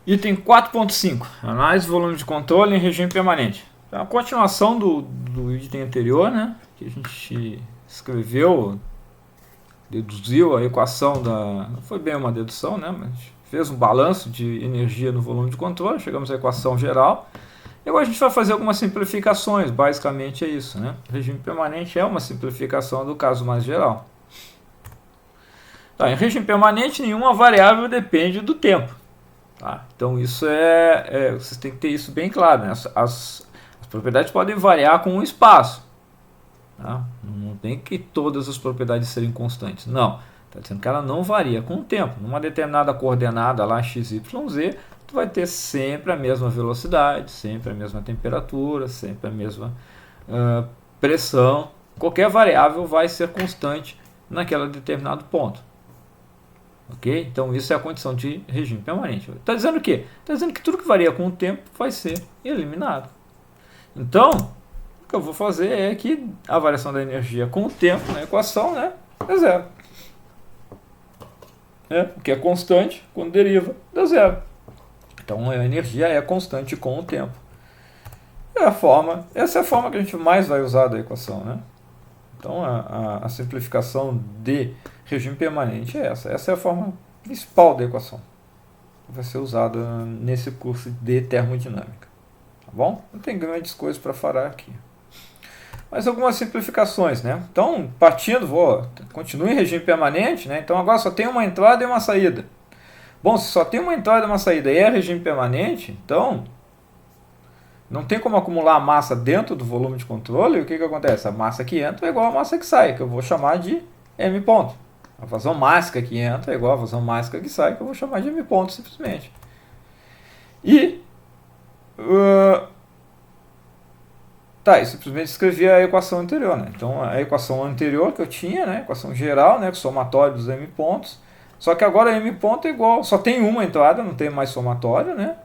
Item 4.5. Análise de volume de controle em regime permanente. É a continuação do item anterior, né? Que a gente escreveu, deduziu a equação da... Não foi bem uma dedução, né? Mas fez um balanço de energia no volume de controle, chegamos à equação geral. E agora a gente vai fazer algumas simplificações, basicamente é isso, né? O regime permanente é uma simplificação do caso mais geral. Tá, em regime permanente, nenhuma variável depende do tempo. Tá? Então isso vocês têm que ter isso bem claro, né? As propriedades podem variar com o espaço. Tá? Não tem que todas as propriedades serem constantes. Não. Está dizendo que ela não varia com o tempo. Numa determinada coordenada lá, x, y, z, tu vai ter sempre a mesma velocidade, sempre a mesma temperatura, sempre a mesma pressão. Qualquer variável vai ser constante naquele determinado ponto. Ok? Então isso é a condição de regime permanente. Está dizendo o quê? Está dizendo que tudo que varia com o tempo vai ser eliminado. Então, o que eu vou fazer é que a variação da energia com o tempo na equação, né, é zero. O que é constante quando deriva dá zero. Então a energia é constante com o tempo. Essa é a forma que a gente mais vai usar da equação, né? Então a simplificação de regime permanente é essa. Essa é a forma principal da equação. Vai ser usada nesse curso de termodinâmica. Tá bom? Não tem grandes coisas para falar aqui. Mas algumas simplificações, né? Então, continuo em regime permanente, né? Então agora só tem uma entrada e uma saída. Bom, se só tem uma entrada e uma saída e é regime permanente, então não tem como acumular massa dentro do volume de controle. E o que acontece? A massa que entra é igual a massa que sai, que eu vou chamar de M ponto. A vazão mássica que entra é igual a vazão mássica que sai, que eu vou chamar de M ponto simplesmente. E eu simplesmente escrevi a equação anterior, né? Então a equação anterior que eu tinha, né? Equação geral, né? Somatório dos M pontos. Só que agora M ponto é igual, só tem uma entrada, não tem mais somatório, né?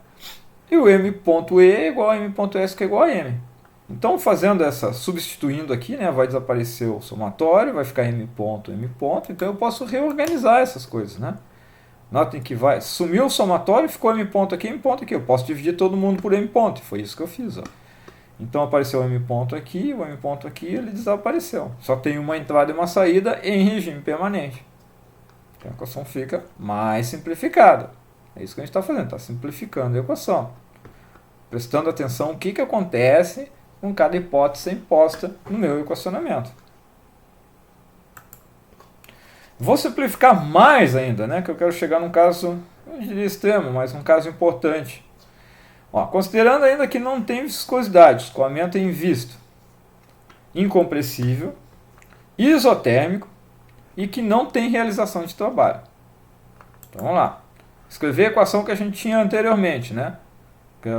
E o M ponto E é igual a M ponto S, que é igual a M. Então, substituindo aqui, né, vai desaparecer o somatório, vai ficar M ponto, então eu posso reorganizar essas coisas, né? Notem que sumiu o somatório, ficou M ponto aqui, eu posso dividir todo mundo por M ponto, foi isso que eu fiz, ó. Então apareceu o M ponto aqui, o M ponto aqui, ele desapareceu. Só tem uma entrada e uma saída em regime permanente. Então a equação fica mais simplificada. É isso que a gente está fazendo, está simplificando a equação. Prestando atenção o que acontece com cada hipótese imposta no meu equacionamento. Vou simplificar mais ainda, né, que eu quero chegar num caso, eu não diria extremo, mas num caso importante. Considerando ainda que não tem viscosidade, escoamento é invisto, incompressível, isotérmico e que não tem realização de trabalho. Então vamos lá. Escrever a equação que a gente tinha anteriormente, né?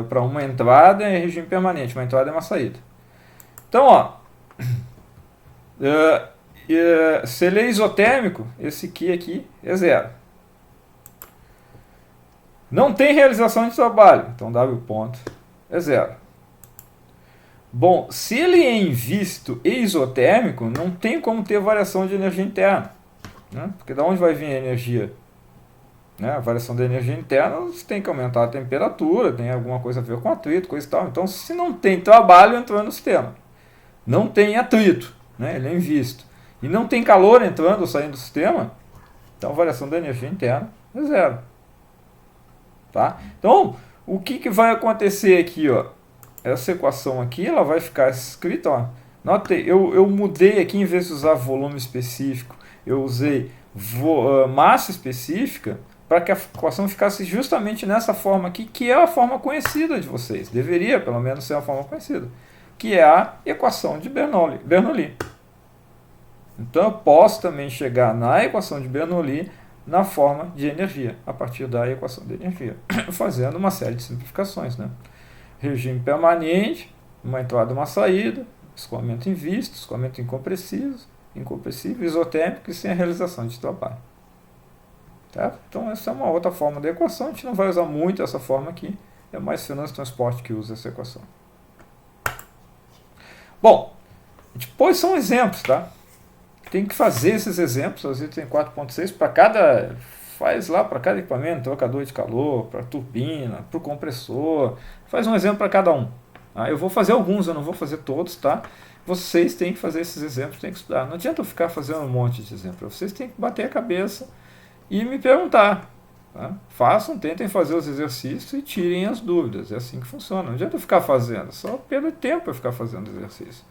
Para uma entrada é regime permanente, uma entrada é uma saída. Então, se ele é isotérmico, esse aqui é zero. Não tem realização de trabalho, então W ponto é zero. Bom, se ele é invisto e isotérmico, não tem como ter variação de energia interna, né? Porque da onde vai vir a energia? A variação da energia interna, você tem que aumentar a temperatura, tem alguma coisa a ver com atrito, coisa e tal. Então, se não tem trabalho entrando no sistema, não tem atrito, né? Ele é invisto, e não tem calor entrando ou saindo do sistema, então a variação da energia interna é zero. Tá? Então, o que vai acontecer aqui? Essa equação aqui ela vai ficar escrita. Note, eu mudei aqui, em vez de usar volume específico, eu usei massa específica, para que a equação ficasse justamente nessa forma aqui, que é a forma conhecida de vocês. Deveria, pelo menos, ser a forma conhecida, que é a equação de Bernoulli. Então, eu posso também chegar na equação de Bernoulli na forma de energia, a partir da equação de energia, fazendo uma série de simplificações, né? Regime permanente, uma entrada e uma saída, escoamento invisto, escoamento incompressível, isotérmico e sem a realização de trabalho. Tá? Então essa é uma outra forma da equação, a gente não vai usar muito essa forma aqui, é mais finanças e transporte que usa essa equação. Bom, depois são exemplos, tá? Tem que fazer esses exemplos, às vezes tem 4.6 para cada faz lá para cada equipamento, trocador de calor, para turbina, para o compressor, faz um exemplo para cada um. Tá? Eu vou fazer alguns, eu não vou fazer todos, tá? Vocês têm que fazer esses exemplos, têm que estudar. Não adianta eu ficar fazendo um monte de exemplos, vocês têm que bater a cabeça e me perguntar. Tá? Façam, tentem fazer os exercícios e tirem as dúvidas. É assim que funciona. Não adianta eu ficar fazendo, só perda de tempo eu ficar fazendo exercício.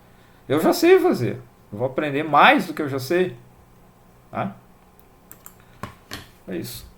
Eu já sei fazer, eu vou aprender mais do que eu já sei. Tá? É isso.